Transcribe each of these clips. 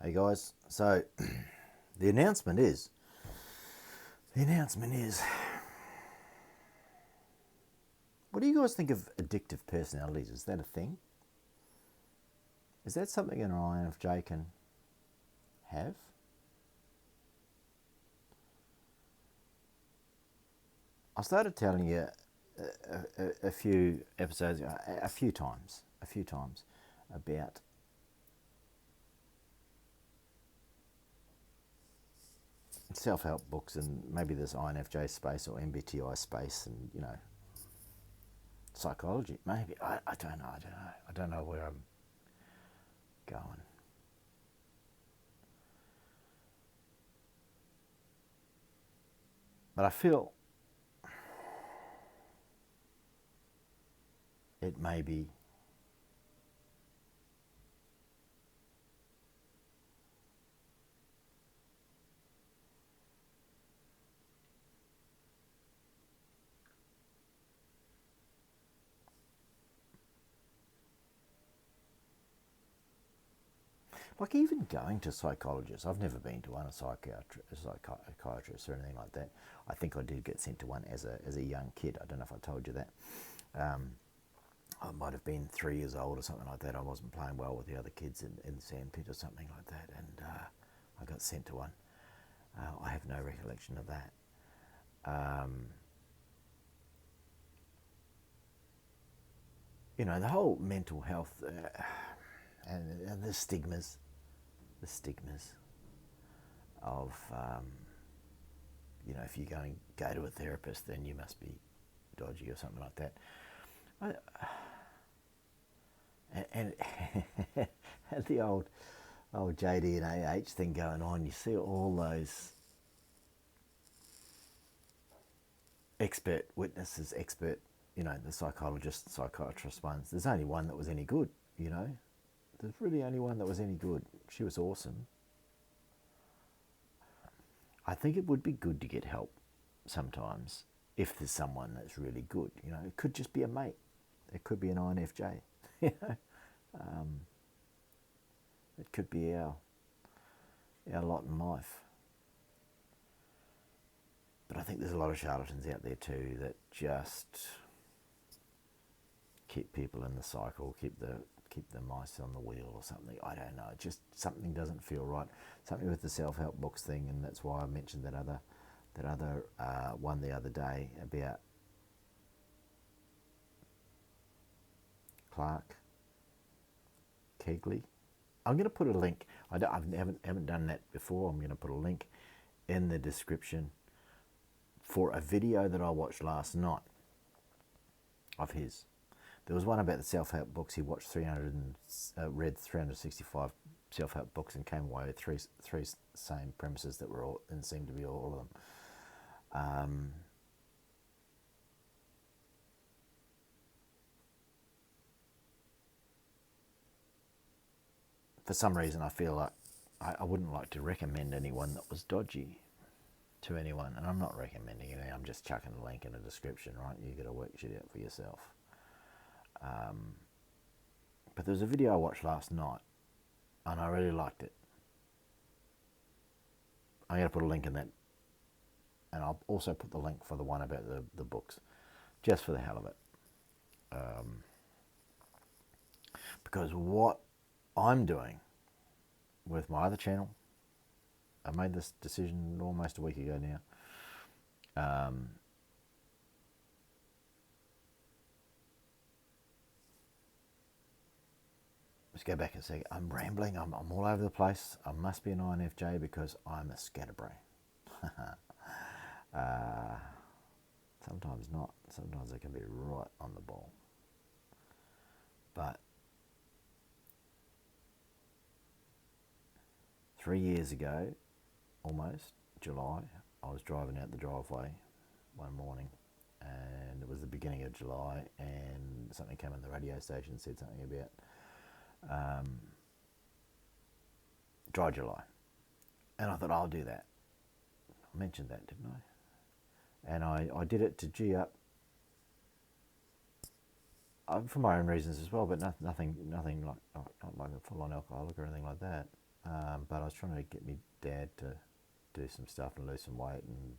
Hey guys, so the announcement is, what do you guys think of addictive personalities? Is that a thing? Is that something an INFJ can have? I started telling you a few episodes, a few times about self-help books and maybe this INFJ space or MBTI space and, psychology. Maybe. I don't know. I don't know where I'm going. But I feel it may be like even going to psychologists. I've never been to one, a psychiatrist or anything like that. I think I did get sent to one as a young kid. I don't know if I told you that. I might have been 3 years old or something like that. I wasn't playing well with the other kids in the sandpit or something like that, and I got sent to one. I have no recollection of that. The whole mental health and the stigmas of, if you go to a therapist, then you must be dodgy or something like that. And the old JD and AH thing going on, you see all those expert witnesses, the psychiatrist ones. There's only one that was any good, There's really only one that was any good. She was awesome. I think it would be good to get help sometimes if there's someone that's really good. It could just be a mate. It could be an INFJ. It could be our lot in life. But I think there's a lot of charlatans out there too that just keep people in the cycle, keep the mice on the wheel or something. I don't know. Just something doesn't feel right. Something with the self-help books thing, and that's why I mentioned that other one the other day about Clark Kegley. I'm going to put a link. I haven't done that before. I'm going to put a link in the description for a video that I watched last night of his. There was one about the self-help books. He watched read 365 self-help books and came away with three same premises that were all, and seemed to be all of them. For some reason, I feel like I wouldn't like to recommend anyone that was dodgy to anyone, and I'm not recommending it. I'm just chucking a link in the description, right? You got to work shit out for yourself. But there was a video I watched last night, and I really liked it. I'm going to put a link in that, and I'll also put the link for the one about the books, just for the hell of it. Because what I'm doing with my other channel, I made this decision almost a week ago now. Let's go back and say I'm rambling. I'm all over the place. I must be an INFJ because I'm a scatterbrain. Sometimes not. Sometimes I can be right on the ball. But 3 years ago, almost, July, I was driving out the driveway one morning, and it was the beginning of July, and something came on the radio station and said something about dry July. And I thought, I'll do that. I mentioned that, didn't I? And I did it to G up for my own reasons as well, but nothing like, not like a full-on alcoholic or anything like that. but I was trying to get my dad to do some stuff and lose some weight and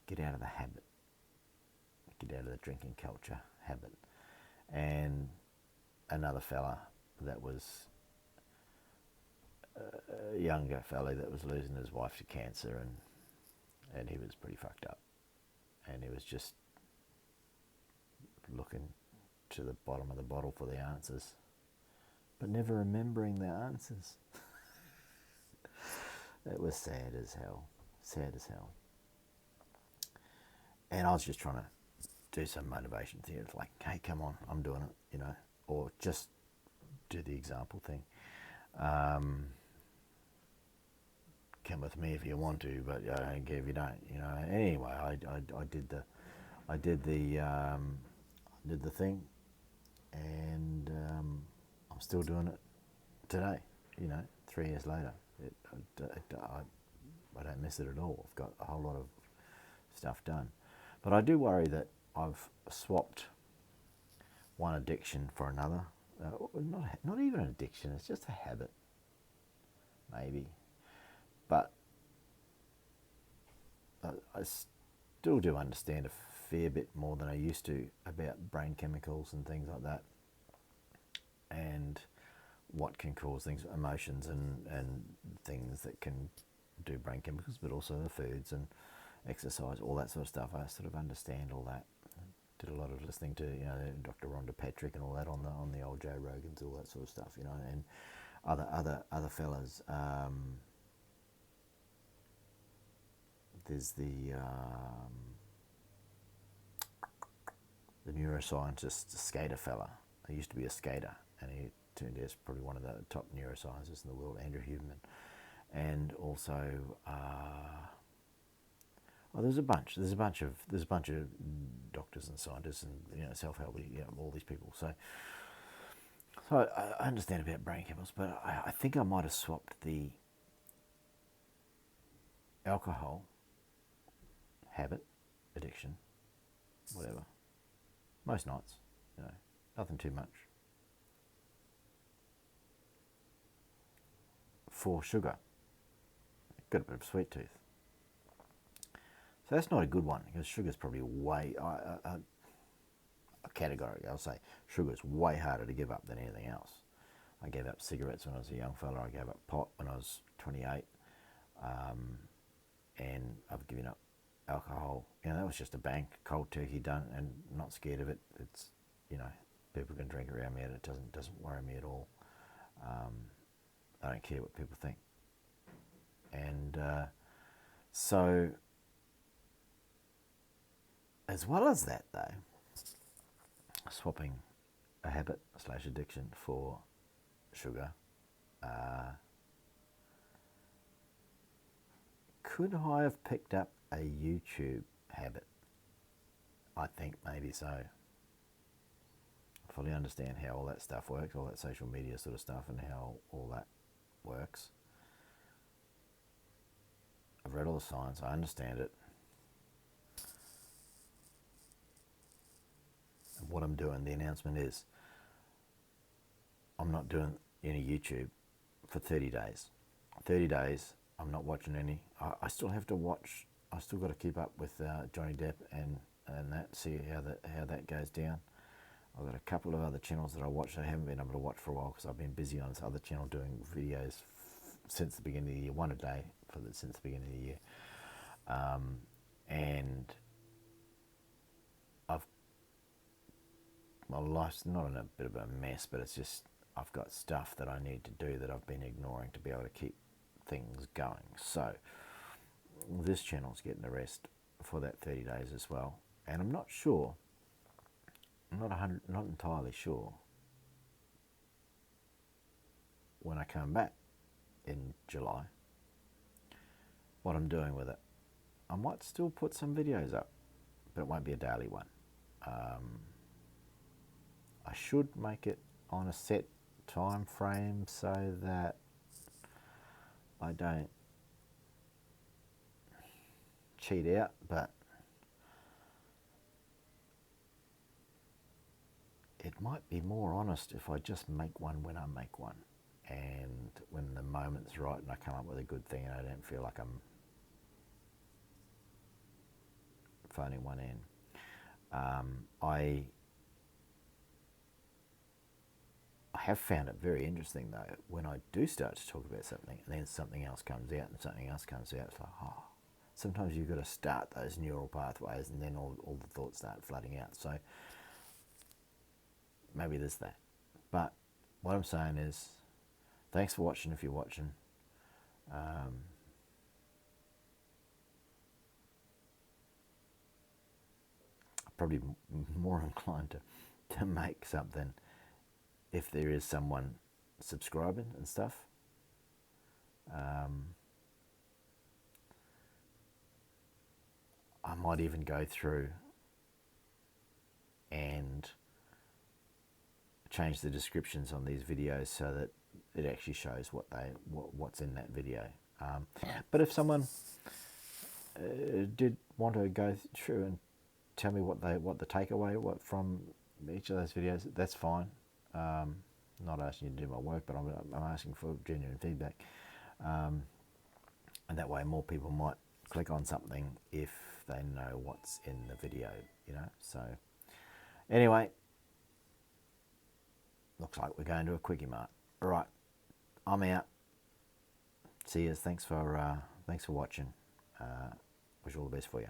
get out of the habit, get out of the drinking culture habit. And another fella that was a younger fella that was losing his wife to cancer, and he was pretty fucked up, and he was just looking to the bottom of the bottle for the answers, but never remembering the answers. It was sad as hell. And I was just trying to do some motivation thing. It's like, hey, come on, I'm doing it, or just do the example thing. Come with me if you want to, but I don't care if you don't. Anyway, I did the thing, and I'm still doing it today. 3 years later, I don't miss it at all. I've got a whole lot of stuff done, but I do worry that I've swapped one addiction for another. Not even an addiction; it's just a habit, maybe. But I still do understand a fair bit more than I used to about brain chemicals and things like that, and what can cause things, emotions and things that can do brain chemicals, but also the foods and exercise, all that sort of stuff. I sort of understand all that. Did a lot of listening to Dr. Rhonda Patrick and all that on the old Joe Rogans, all that sort of stuff, and other fellas. There's the neuroscientist, the skater fella. He used to be a skater, and he turned out probably one of the top neuroscientists in the world, Andrew Huberman. And also, there's a bunch of doctors and scientists and self-help, all these people. So I understand about brain chemicals, but I think I might have swapped the alcohol habit, addiction, whatever, most nights, nothing too much, for sugar. Got a bit of sweet tooth. So that's not a good one, because sugar's probably way, a category, I'll say, sugar's way harder to give up than anything else. I gave up cigarettes when I was a young fella, I gave up pot when I was 28, and I've given up alcohol. That was just a bang, cold turkey done, and not scared of it. It's, people can drink around me and it doesn't worry me at all. I don't care what people think. And so, as well as that though, swapping a habit / addiction for sugar, could I have picked up a YouTube habit? I think maybe so. I fully understand how all that stuff works, all that social media sort of stuff, and how all that works. I've read all the science, I understand it. And what I'm doing, the announcement is, I'm not doing any YouTube for 30 days. 30 days, I'm not watching any. I still have to watch, I still got to keep up with Johnny Depp and that, see how that goes down. I've got a couple of other channels that I watch that I haven't been able to watch for a while because I've been busy on this other channel doing videos since the beginning of the year, one a day since the beginning of the year. And my life's not in a bit of a mess, but it's just, I've got stuff that I need to do that I've been ignoring to be able to keep things going. So this channel's getting a rest for that 30 days as well. And I'm not sure, not entirely sure when I come back in July what I'm doing with it. I might still put some videos up, but it won't be a daily one. I should make it on a set time frame so that I don't cheat out, but it might be more honest if I just make one when I make one, and when moment's right and I come up with a good thing and I don't feel like I'm phoning one in. I have found it very interesting though, when I do start to talk about something and then something else comes out and something else comes out, it's like, oh, sometimes you've got to start those neural pathways and then all the thoughts start flooding out. So maybe there's that. But what I'm saying is, thanks for watching if you're watching. Probably more inclined to make something if there is someone subscribing and stuff. I might even go through and change the descriptions on these videos so that it actually shows what's in that video. But if someone did want to go through and tell me what the takeaway from each of those videos, that's fine. Not asking you to do my work, but I'm asking for genuine feedback, and that way more people might click on something if they know what's in the video, So anyway, looks like we're going to a quickie mart. All right, I'm out. See you. Thanks for watching. Wish all the best for you.